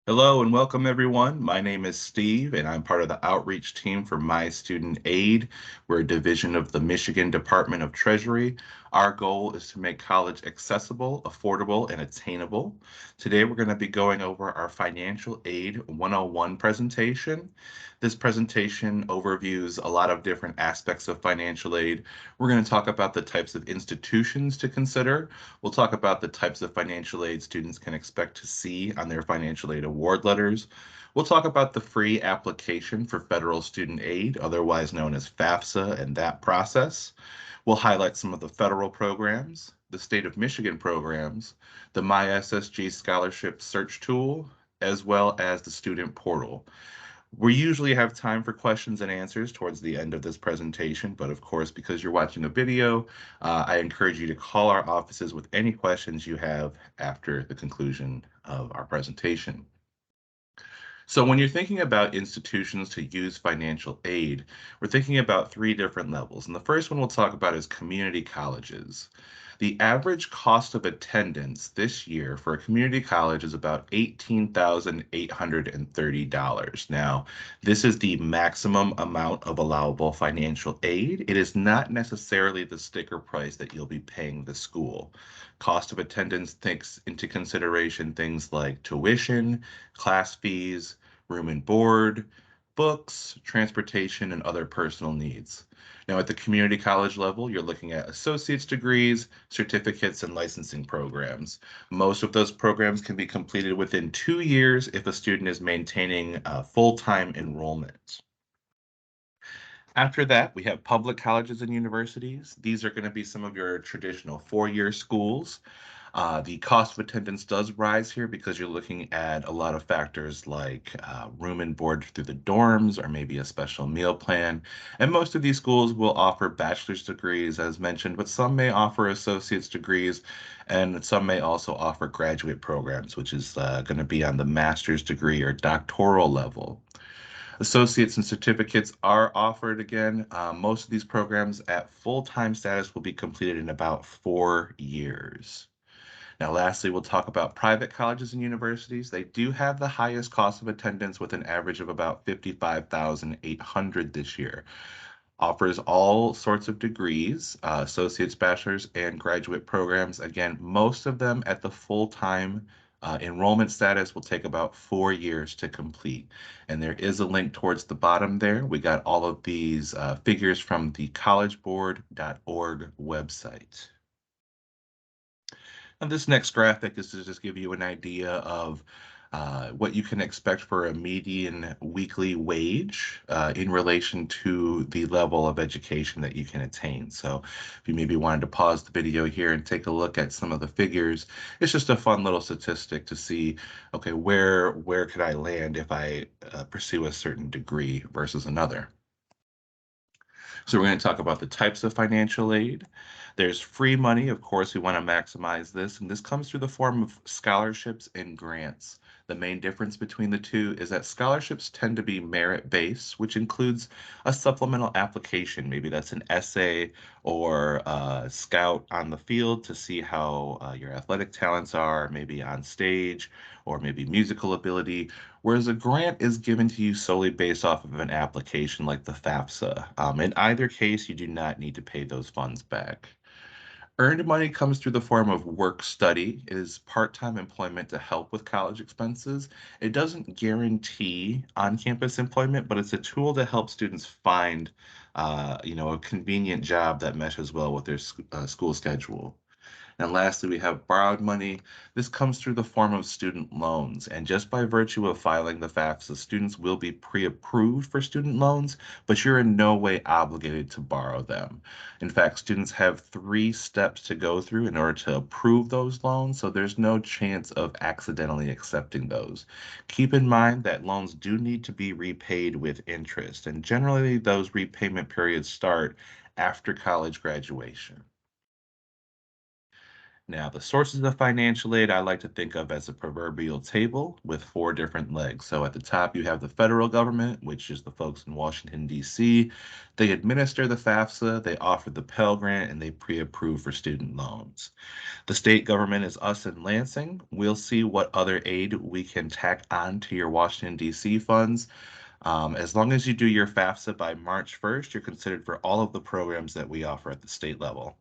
Hello and welcome everyone. My name is Steve and I'm part of the outreach team for MIStudentAid. We're a division of the Michigan Department of Treasury. Our goal is to make college accessible, affordable, and attainable. Today we're going to be going over our Financial Aid 101 presentation. This presentation overviews a lot of different aspects of financial aid. We're going to talk about the types of institutions to consider. We'll talk about the types of financial aid students can expect to see on their financial aid award letters. We'll talk about the free application for federal student aid, otherwise known as FAFSA, and that process. We'll highlight some of the federal programs, the state of Michigan programs, the MISSG scholarship search tool, as well as the student portal. We usually have time for questions and answers towards the end of this presentation, but of course, because you're watching a video, I encourage you to call our offices with any questions you have after the conclusion of our presentation. So when you're thinking about institutions to use financial aid, we're thinking about three different levels. And the first one we'll talk about is community colleges. The average cost of attendance this year for a community college is about $18,830. Now, this is the maximum amount of allowable financial aid. It is not necessarily the sticker price that you'll be paying the school. Cost of attendance takes into consideration things like tuition, class fees, room and board, books, transportation, and other personal needs. Now, at the community college level, you're looking at associate's degrees, certificates, and licensing programs. Most of those programs can be completed within 2 years if a student is maintaining full-time enrollment. After that, we have public colleges and universities. These are going to be some of your traditional four-year schools. The cost of attendance does rise here because you're looking at a lot of factors like room and board through the dorms or maybe a special meal plan. And most of these schools will offer bachelor's degrees, as mentioned, but some may offer associate's degrees and some may also offer graduate programs, which is going to be on the master's degree or doctoral level. Associates and certificates are offered again. Most of these programs at full-time status will be completed in about 4 years. Now, lastly, we'll talk about private colleges and universities. They do have the highest cost of attendance with an average of about 55,800 this year. Offers all sorts of degrees, associate's, bachelor's, and graduate programs. Again, most of them at the full-time enrollment status will take about 4 years to complete. And there is a link towards the bottom there. We got all of these figures from the collegeboard.org website. And this next graphic is to just give you an idea of what you can expect for a median weekly wage in relation to the level of education that you can attain. So if you maybe wanted to pause the video here and take a look at some of the figures, it's just a fun little statistic to see, okay, where could I land if I pursue a certain degree versus another. So we're going to talk about the types of financial aid. There's free money. Of course, we want to maximize this, and this comes through the form of scholarships and grants. The main difference between the two is that scholarships tend to be merit-based, which includes a supplemental application. Maybe that's an essay or a scout on the field to see how your athletic talents are, maybe on stage, or maybe musical ability, whereas a grant is given to you solely based off of an application like the FAFSA. In either case, you do not need to pay those funds back. Earned money comes through the form of work study. It is part-time employment to help with college expenses. It doesn't guarantee on-campus employment, but it's a tool to help students find, a convenient job that meshes well with their school schedule. And lastly, we have borrowed money. This comes through the form of student loans. And just by virtue of filing the FAFSA, students will be pre-approved for student loans, but you're in no way obligated to borrow them. In fact, students have 3 steps to go through in order to approve those loans, so there's no chance of accidentally accepting those. Keep in mind that loans do need to be repaid with interest, and generally those repayment periods start after college graduation. Now, the sources of financial aid I like to think of as a proverbial table with four different legs. So at the top, you have the federal government, which is the folks in Washington, D.C. They administer the FAFSA, they offer the Pell Grant, and they pre-approve for student loans. The state government is us in Lansing. We'll see what other aid we can tack on to your Washington, D.C. funds. As long as you do your FAFSA by March 1st, you're considered for all of the programs that we offer at the state level.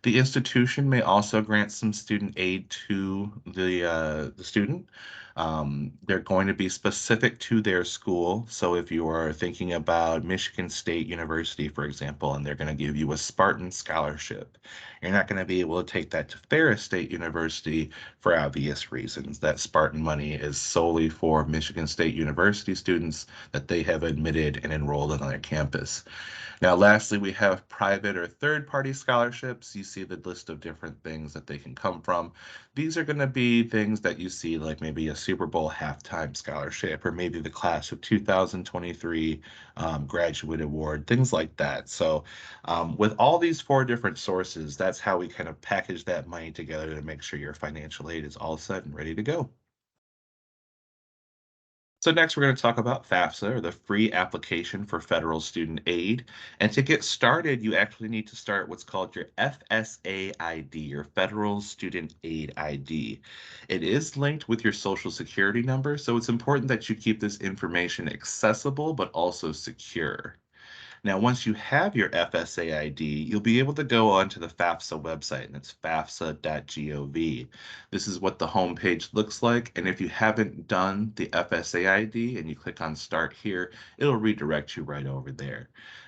The institution may also grant some student aid to the student. They're going to be specific to their school. So if you are thinking about Michigan State University, for example, and they're going to give you a Spartan scholarship, you're not going to be able to take that to Ferris State University for obvious reasons. That Spartan money is solely for Michigan State University students that they have admitted and enrolled on their campus. Now, lastly, we have private or third-party scholarships. You see the list of different things that they can come from. These are going to be things that you see, like maybe a Super Bowl halftime scholarship, or maybe the class of 2023 graduate award, things like that. So, with all these four different sources, that's how we kind of package that money together to make sure your financial aid is all set and ready to go. So next, we're going to talk about FAFSA, or the free application for federal student aid. And to get started, you actually need to start what's called your FSA ID, your Federal Student Aid ID. It is linked with your Social Security number, so it's important that you keep this information accessible but also secure. Now, once you have your FSA ID, you'll be able to go onto the FAFSA website, and it's fafsa.gov. This is what the homepage looks like, and if you haven't done the FSA ID and you click on Start Here, it'll redirect you right over there.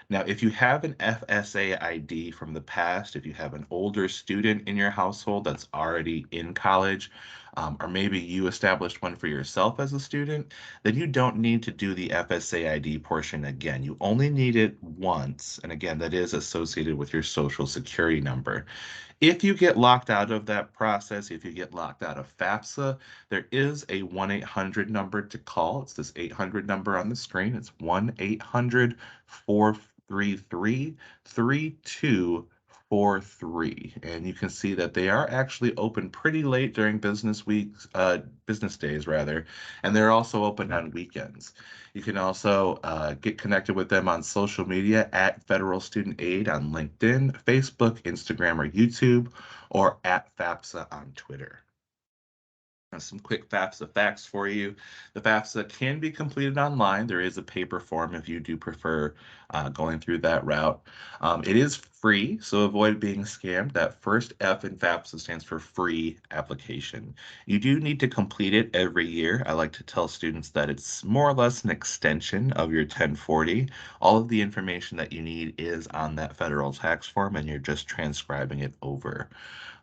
Now, if you have an FSA ID from the past, if you have an older student in your household that's already in college, or maybe you established one for yourself as a student, then you don't need to do the FSA ID portion again. You only need it once. And again, that is associated with your social security number. If you get locked out of that process, if you get locked out of FAFSA, there is a 1-800 number to call. It's this 800 number on the screen. It's 1-800-433-3243. And you can see that they are actually open pretty late during business weeks, business days rather, and they're also open on weekends. You can also get connected with them on social media at Federal Student Aid on LinkedIn, Facebook, Instagram, or YouTube, or at FAFSA on Twitter. Some quick FAFSA facts for you. The FAFSA can be completed online. There is a paper form if you do prefer going through that route. It is free, so avoid being scammed. That first F in FAFSA stands for free application. You do need to complete it every year. I like to tell students that it's more or less an extension of your 1040. All of the information that you need is on that federal tax form, and you're just transcribing it over.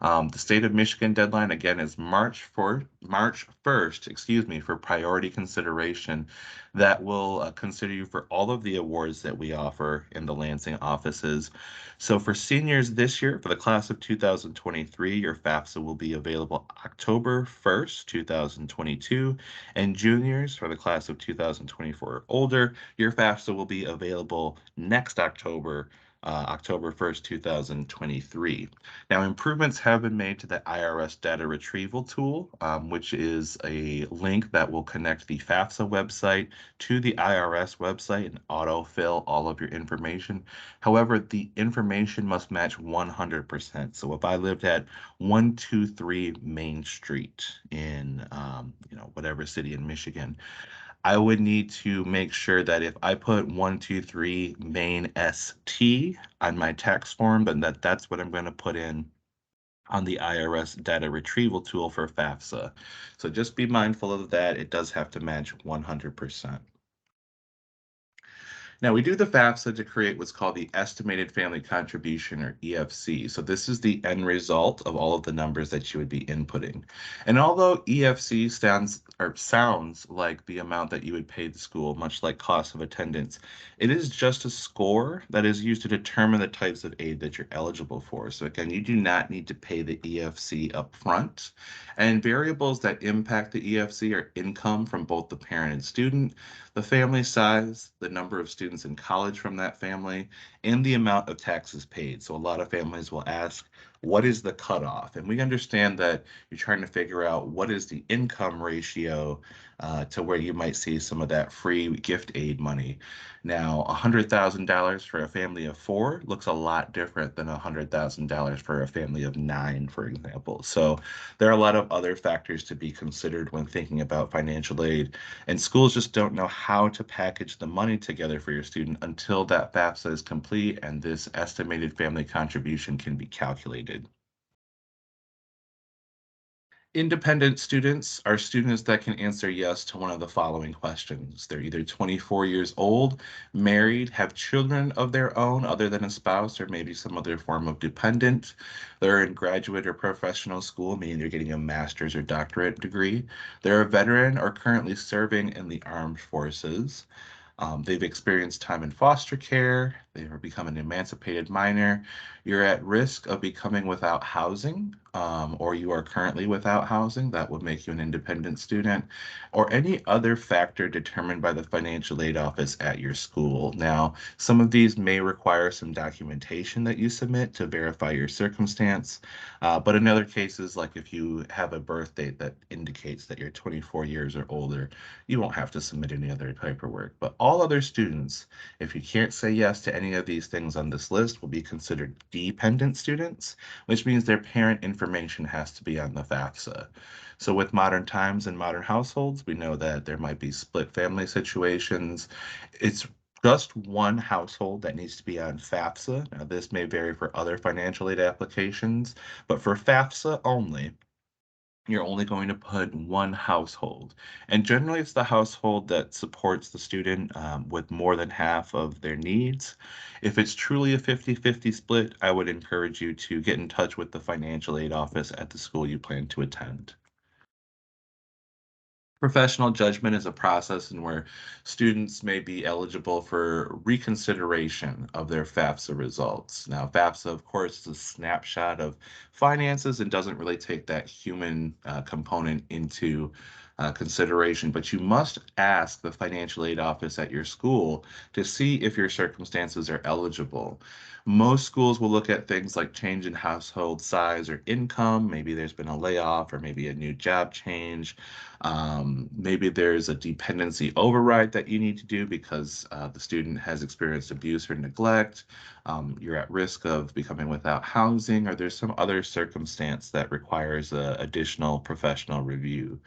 The state of Michigan deadline again is March 1st, excuse me, for priority consideration. That will consider you for all of the awards that we offer in the Lansing offices. So for seniors this year, for the class of 2023, your FAFSA will be available October 1st, 2022, and juniors for the class of 2024 or older, your FAFSA will be available next October, October 1st, 2023. Now, improvements have been made to the IRS data retrieval tool, which is a link that will connect the FAFSA website to the IRS website and autofill all of your information. However, the information must match 100%. So if I lived at 123 Main Street in, whatever city in Michigan, I would need to make sure that if I put 123 Main ST on my tax form, then that's what I'm going to put in on the IRS data retrieval tool for FAFSA. So just be mindful of that. It does have to match 100%. Now, we do the FAFSA to create what's called the estimated family contribution, or EFC. So this is the end result of all of the numbers that you would be inputting. And although EFC sounds like the amount that you would pay the school, much like cost of attendance, it is just a score that is used to determine the types of aid that you're eligible for. So again, you do not need to pay the EFC up front. And variables that impact the EFC are income from both the parent and student, the family size, the number of students in college from that family, and the amount of taxes paid. So a lot of families will ask, what is the cutoff? And we understand that you're trying to figure out what is the income ratio to where you might see some of that free gift aid money. Now, $100,000 for a family of four looks a lot different than $100,000 for a family of nine, for example. So there are a lot of other factors to be considered when thinking about financial aid, and schools just don't know how to package the money together for your student until that FAFSA is complete and this estimated family contribution can be calculated. Independent students are students that can answer yes to one of the following questions. They're either 24 years old, married, have children of their own other than a spouse or maybe some other form of dependent. They're in graduate or professional school, meaning they're getting a master's or doctorate degree. They're a veteran or currently serving in the armed forces. They've experienced time in foster care. They have become an emancipated minor. You're at risk of becoming without housing, or you are currently without housing. That would make you an independent student, or any other factor determined by the financial aid office at your school. Now, some of these may require some documentation that you submit to verify your circumstance, but in other cases, like if you have a birth date that indicates that you're 24 years or older, you won't have to submit any other paperwork. But all other students, if you can't say yes to any of these things on this list, will be considered dependent students, which means their parent information has to be on the FAFSA. So with modern times and modern households, we know that there might be split family situations. It's just one household that needs to be on FAFSA. Now, this may vary for other financial aid applications, but for FAFSA only, you're only going to put one household. And generally, it's the household that supports the student with more than half of their needs. If it's truly a 50-50 split, I would encourage you to get in touch with the financial aid office at the school you plan to attend. Professional judgment is a process in where students may be eligible for reconsideration of their FAFSA results. Now, FAFSA, of course, is a snapshot of finances and doesn't really take that human component into consideration, but you must ask the financial aid office at your school to see if your circumstances are eligible. Most schools will look at things like change in household size or income. Maybe there's been a layoff or maybe a new job change. Maybe there's a dependency override that you need to do because the student has experienced abuse or neglect. You're at risk of becoming without housing, or there's some other circumstance that requires additional professional review.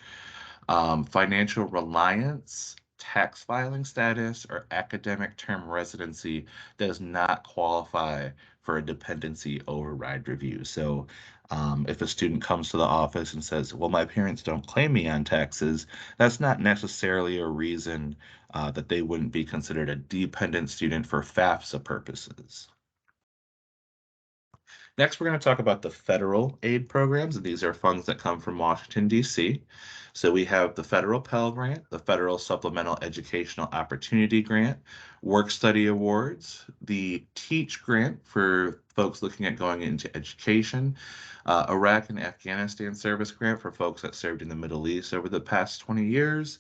Financial reliance, tax filing status, or academic term residency does not qualify for a dependency override review. So, if a student comes to the office and says, well, my parents don't claim me on taxes, that's not necessarily a reason that they wouldn't be considered a dependent student for FAFSA purposes. Next, we're going to talk about the federal aid programs. These are funds that come from Washington, D.C. So we have the federal Pell Grant, the federal Supplemental Educational Opportunity Grant, Work Study Awards, the Teach Grant for folks looking at going into education, Iraq and Afghanistan Service Grant for folks that served in the Middle East over the past 20 years,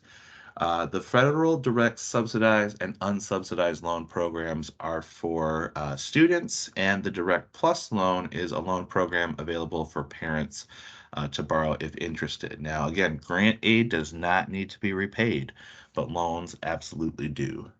the federal direct subsidized and unsubsidized loan programs are for students, and the Direct Plus loan is a loan program available for parents to borrow if interested. Now, again, grant aid does not need to be repaid, but loans absolutely do.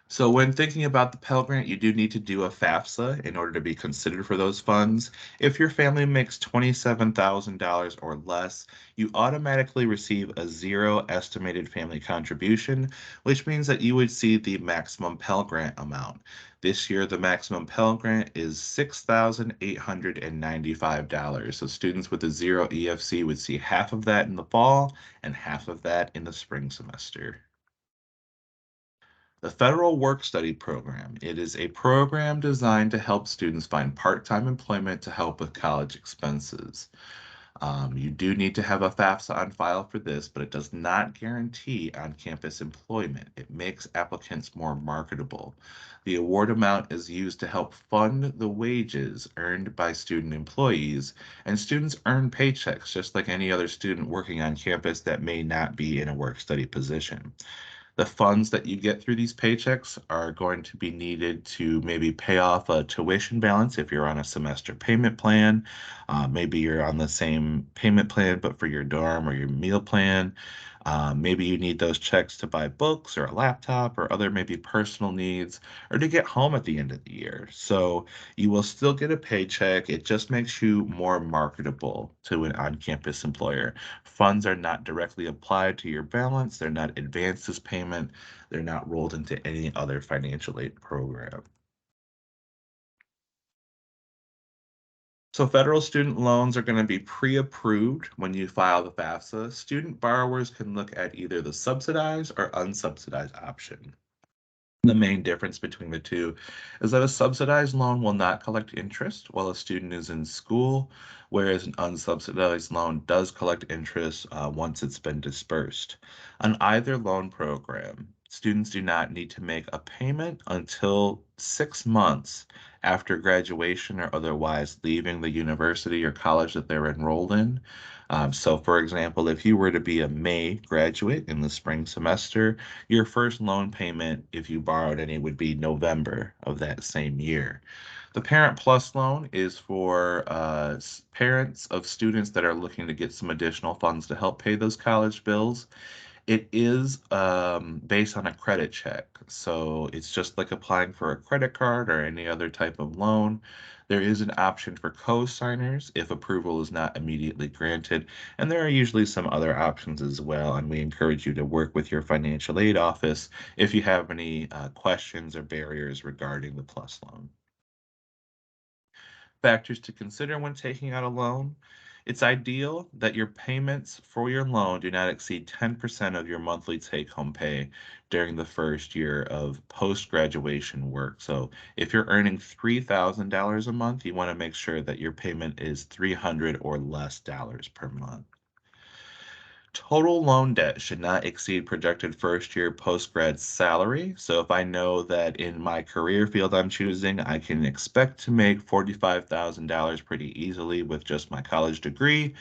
So when thinking about the Pell Grant, you do need to do a FAFSA in order to be considered for those funds. If your family makes $27,000 or less, you automatically receive a zero estimated family contribution, which means that you would see the maximum Pell Grant amount. This year, the maximum Pell Grant is $6,895. So students with a zero EFC would see half of that in the fall and half of that in the spring semester. The Federal Work Study Program. It is a program designed to help students find part-time employment to help with college expenses. You do need to have a FAFSA on file for this, but it does not guarantee on-campus employment. It makes applicants more marketable. The award amount is used to help fund the wages earned by student employees, and students earn paychecks just like any other student working on campus that may not be in a work-study position. The funds that you get through these paychecks are going to be needed to maybe pay off a tuition balance if you're on a semester payment plan. Maybe you're on the same payment plan, but for your dorm or your meal plan. Maybe you need those checks to buy books or a laptop or other maybe personal needs or to get home at the end of the year. So you will still get a paycheck. It just makes you more marketable to an on-campus employer. Funds are not directly applied to your balance. They're not advanced as payment. They're not rolled into any other financial aid program. So federal student loans are going to be pre-approved when you file the FAFSA. Student borrowers can look at either the subsidized or unsubsidized option. The main difference between the two is that a subsidized loan will not collect interest while a student is in school, whereas an unsubsidized loan does collect interest once it's been dispersed. On either loan program, students do not need to make a payment until 6 months after graduation or otherwise leaving the university or college that they're enrolled in. So, for example, if you were to be a May graduate in the spring semester, your first loan payment, if you borrowed any, would be November of that same year. The Parent Plus loan is for parents of students that are looking to get some additional funds to help pay those college bills. It is based on a credit check. So it's just like applying for a credit card or any other type of loan. There is an option for co-signers if approval is not immediately granted. And there are usually some other options as well. And we encourage you to work with your financial aid office if you have any questions or barriers regarding the PLUS loan. Factors to consider when taking out a loan. It's ideal that your payments for your loan do not exceed 10% of your monthly take-home pay during the first year of post-graduation work. So if you're earning $3,000 a month, you want to make sure that your payment is $300 or less dollars per month. Total loan debt should not exceed projected first year post-grad salary. So if I know that in my career field I'm choosing, I can expect to make $45,000 pretty easily with just my college degree,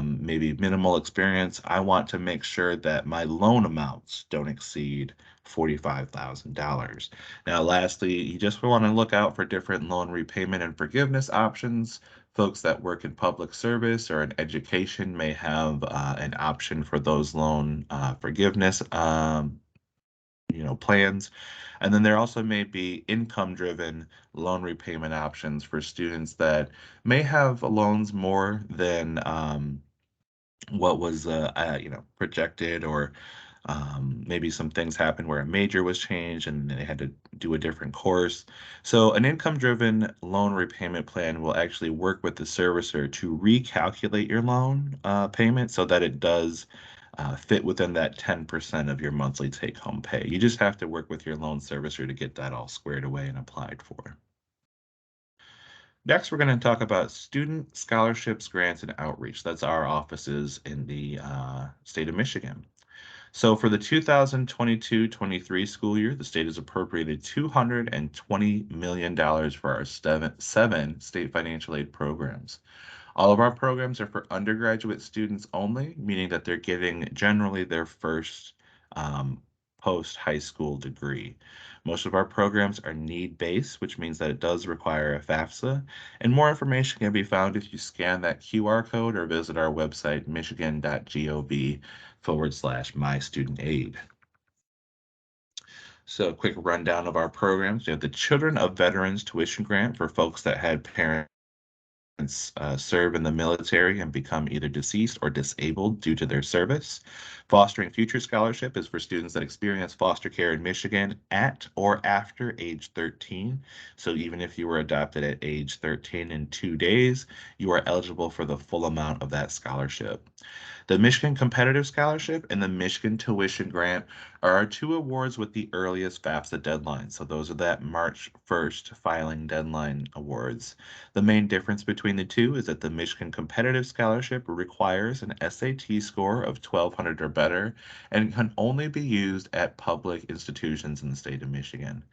maybe minimal experience. I want to make sure that my loan amounts don't exceed $45,000. Now, lastly, you just want to look out for different loan repayment and forgiveness options. Folks that work in public service or in education may have an option for those loan forgiveness plans. And then there also may be income-driven loan repayment options for students that may have loans more than what was projected, or maybe some things happened where a major was changed and they had to do a different course. So an income-driven loan repayment plan will actually work with the servicer to recalculate your loan payment so that it does fit within that 10% of your monthly take-home pay. You just have to work with your loan servicer to get that all squared away and applied for. Next, we're going to talk about student scholarships, grants, and outreach. That's our offices in the state of Michigan. So for the 2022-23 school year, the state has appropriated $220 million for our seven state financial aid programs. All of our programs are for undergraduate students only, meaning that they're getting generally their first post-high school degree. Most of our programs are need-based, which means that it does require a FAFSA, and more information can be found if you scan that QR code or visit our website, Michigan.gov/MIStudentAid. So a quick rundown of our programs. We have the Children of Veterans Tuition Grant for folks that had parents serve in the military and become either deceased or disabled due to their service. Fostering Future Scholarship is for students that experience foster care in Michigan at or after age 13. So even if you were adopted at age 13 in 2 days, you are eligible for the full amount of that scholarship. The Michigan Competitive Scholarship and the Michigan Tuition Grant are our two awards with the earliest FAFSA deadline. So those are that March 1st filing deadline awards. The main difference between the two is that the Michigan Competitive Scholarship requires an SAT score of 1200 or better and can only be used at public institutions in the state of Michigan.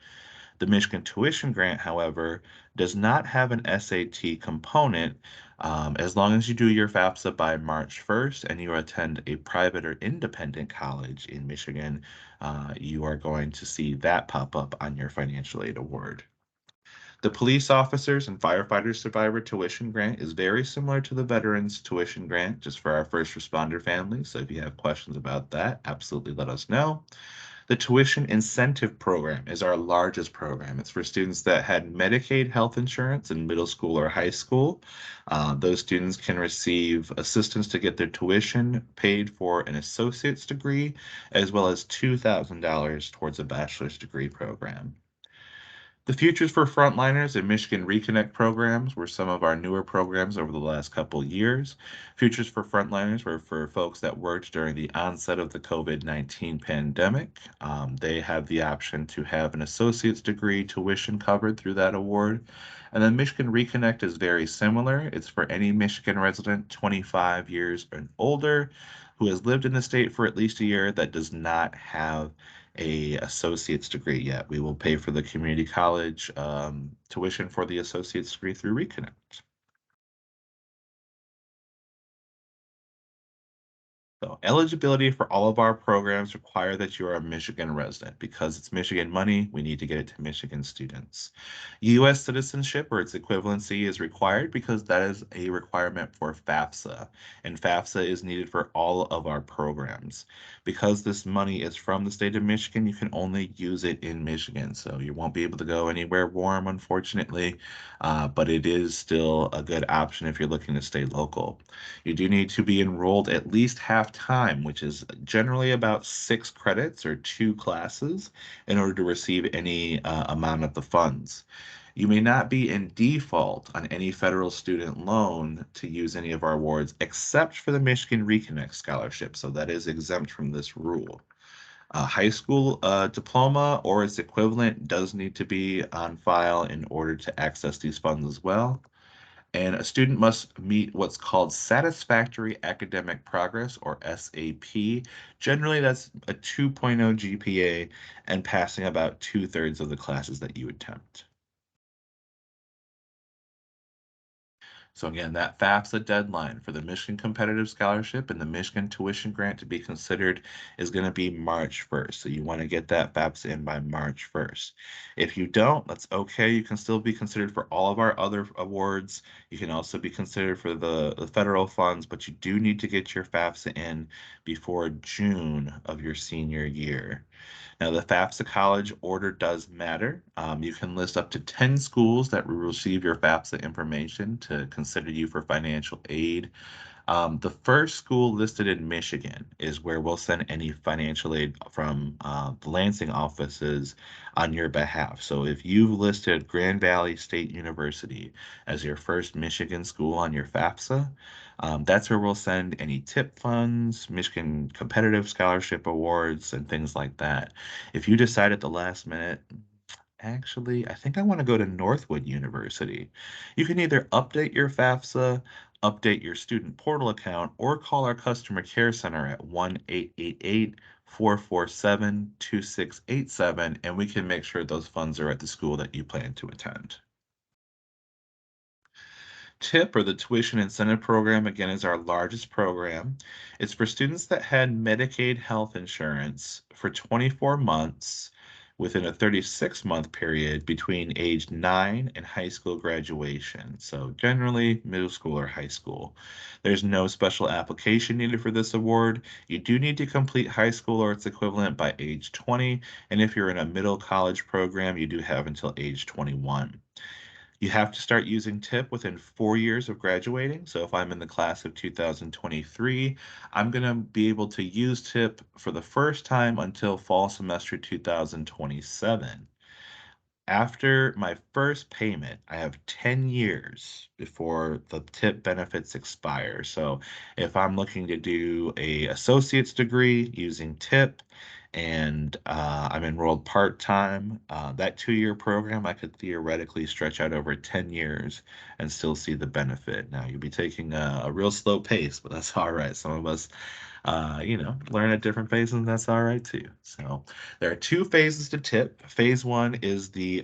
The Michigan Tuition Grant, however, does not have an SAT component, As long as you do your FAFSA by March 1st and you attend a private or independent college in Michigan, you are going to see that pop up on your financial aid award. The police officers and firefighters survivor tuition grant is very similar to the veterans tuition grant, just for our first responder families. So if you have questions about that, absolutely let us know. The tuition incentive program is our largest program. It's for students that had Medicaid health insurance in middle school or high school. Those students can receive assistance to get their tuition paid for an associate's degree, as well as $2,000 towards a bachelor's degree program. The Futures for Frontliners and Michigan Reconnect programs were some of our newer programs over the last couple years. Futures for Frontliners were for folks that worked during the onset of the COVID-19 pandemic. They have the option to have an associate's degree tuition covered through that award. And then Michigan Reconnect is very similar. It's for any Michigan resident 25 years and older who has lived in the state for at least a year that does not have a associate's degree yet. We will pay for the community college tuition for the associate's degree through Reconnect. So eligibility for all of our programs require that you are a Michigan resident. Because it's Michigan money, we need to get it to Michigan students. U.S. citizenship or its equivalency is required because that is a requirement for FAFSA, and FAFSA is needed for all of our programs. Because this money is from the state of Michigan, you can only use it in Michigan, so you won't be able to go anywhere warm, unfortunately, but it is still a good option if you're looking to stay local. You do need to be enrolled at least half time, which is generally about 6 credits or 2 classes, in order to receive any amount of the funds. You may not be in default on any federal student loan to use any of our awards, except for the Michigan Reconnect Scholarship, so that is exempt from this rule. A high school diploma or its equivalent does need to be on file in order to access these funds as well. And a student must meet what's called satisfactory academic progress, or SAP. Generally, that's a 2.0 GPA and passing about 2/3 of the classes that you attempt. So again, that FAFSA deadline for the Michigan Competitive Scholarship and the Michigan Tuition Grant to be considered is going to be March 1st. So you want to get that FAFSA in by March 1st. If you don't, that's okay. You can still be considered for all of our other awards. You can also be considered for the federal funds, but you do need to get your FAFSA in before June of your senior year. Now, the FAFSA college order does matter. You can list up to 10 schools that will receive your FAFSA information to consider you for financial aid. The first school listed in Michigan is where we'll send any financial aid from the Lansing offices on your behalf. So if you've listed Grand Valley State University as your first Michigan school on your FAFSA, that's where we'll send any tip funds, Michigan competitive scholarship awards, and things like that. If you decide at the last minute, actually, I think I want to go to Northwood University. You can either update your FAFSA, update your student portal account, or call our customer care center at 1-888-447-2687, and we can make sure those funds are at the school that you plan to attend. TIP, or the Tuition Incentive Program, again, is our largest program. It's for students that had Medicaid health insurance for 24 months within a 36-month period between age 9 and high school graduation. So generally middle school or high school. There's no special application needed for this award. You do need to complete high school or its equivalent by age 20, and if you're in a middle college program, you do have until age 21. You have to start using TIP within 4 years of graduating. So if I'm in the class of 2023, I'm going to be able to use TIP for the first time until fall semester 2027. After my first payment, I have 10 years before the TIP benefits expire. So if I'm looking to do a associate's degree using TIP and I'm enrolled part-time, that 2-year program, I could theoretically stretch out over 10 years and still see the benefit. Now, you'll be taking a real slow pace, but that's all right. Some of us learn at different phases, and that's all right too. So there are 2 phases to TIP. Phase 1 is the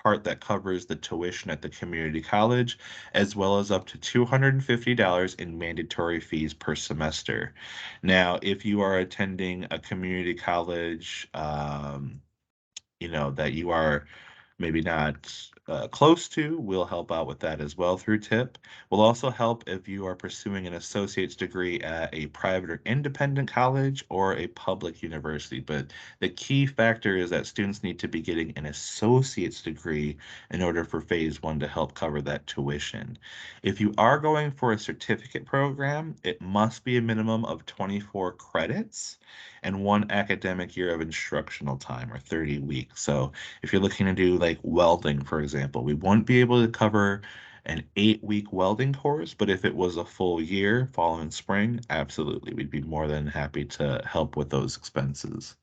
part that covers the tuition at the community college, as well as up to $250 in mandatory fees per semester. Now, if you are attending a community college, that you are maybe not close to, we'll help out with that as well through TIP. We'll also help if you are pursuing an associate's degree at a private or independent college or a public university. But the key factor is that students need to be getting an associate's degree in order for phase one to help cover that tuition. If you are going for a certificate program, it must be a minimum of 24 credits and one academic year of instructional time, or 30 weeks. So if you're looking to do like welding, for example, we won't be able to cover an 8-week welding course, but if it was a full year, fall and spring, absolutely, we'd be more than happy to help with those expenses.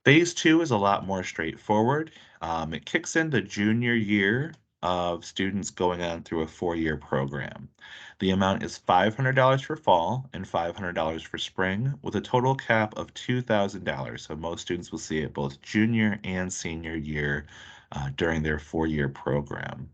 Phase two is a lot more straightforward. It kicks in the junior year of students going on through a 4-year program. The amount is $500 for fall and $500 for spring, with a total cap of $2,000. So most students will see it both junior and senior year during their 4-year program.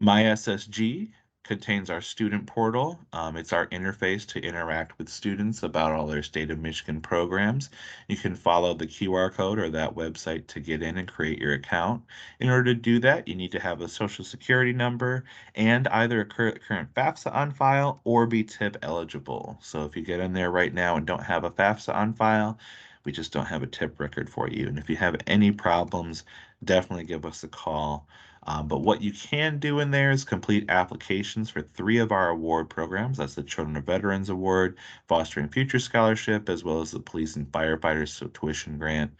MISSG contains our student portal. It's our interface to interact with students about all their state of Michigan programs. You can follow the QR code or that website to get in and create your account. In order to do that, you need to have a social security number and either a current FAFSA on file or be TIP eligible. So if you get in there right now and don't have a FAFSA on file, we just don't have a TIP record for you. And if you have any problems, definitely give us a call. But what you can do in there is complete applications for 3 of our award programs. That's the Children of Veterans Award, Fostering Future Scholarship, as well as the Police and Firefighters Tuition Grant.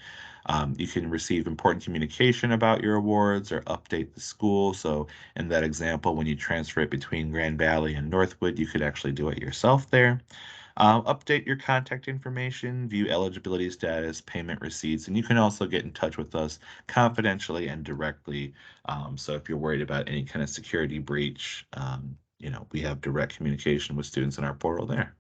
You can receive important communication about your awards or update the school. So in that example, when you transfer it between Grand Valley and Northwood, you could actually do it yourself there. Update your contact information, view eligibility status, payment receipts, and you can also get in touch with us confidentially and directly. So if you're worried about any kind of security breach, we have direct communication with students in our portal there.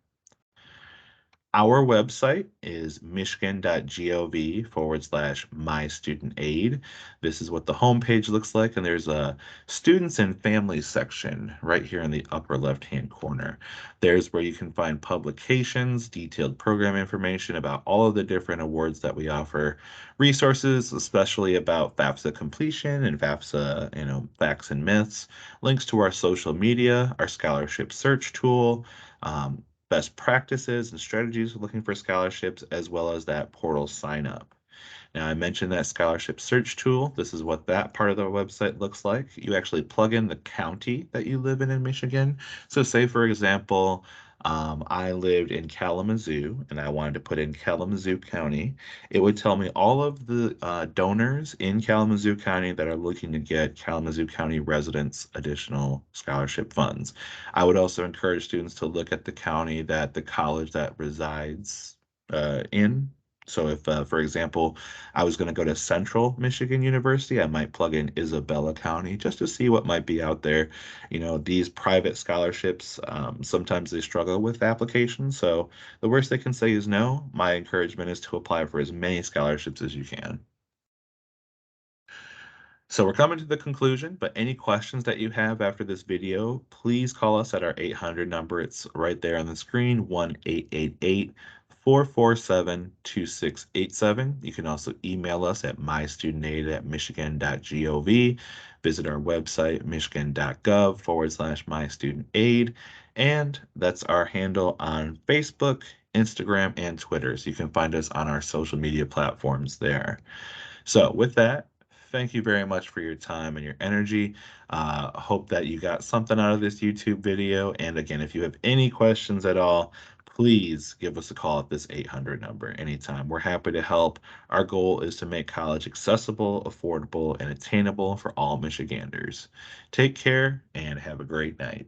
Our website is Michigan.gov/MIStudentAid. This is what the homepage looks like, and there's a students and families section right here in the upper left-hand corner. There's where you can find publications, detailed program information about all of the different awards that we offer, resources, especially about FAFSA completion and FAFSA, facts and myths, links to our social media, our scholarship search tool, best practices and strategies for looking for scholarships, as well as that portal sign up. Now, I mentioned that scholarship search tool. This is what that part of the website looks like. You actually plug in the county that you live in Michigan. So say, for example, I lived in Kalamazoo and I wanted to put in Kalamazoo County. It would tell me all of the donors in Kalamazoo County that are looking to get Kalamazoo County residents additional scholarship funds. I would also encourage students to look at the county that the college that resides in. So if, for example, I was going to go to Central Michigan University, I might plug in Isabella County just to see what might be out there. These private scholarships, sometimes they struggle with applications. So the worst they can say is no. My encouragement is to apply for as many scholarships as you can. So we're coming to the conclusion, but any questions that you have after this video, please call us at our 800 number. It's right there on the screen, 1-888-447-2687. You can also email us at MIStudentAid@Michigan.gov. Visit our website, Michigan.gov/MIStudentAid. And that's our handle on Facebook, Instagram, and Twitter. So you can find us on our social media platforms there. So with that, thank you very much for your time and your energy. Hope that you got something out of this YouTube video. And again, if you have any questions at all, please give us a call at this 800 number anytime. We're happy to help. Our goal is to make college accessible, affordable, and attainable for all Michiganders. Take care and have a great night.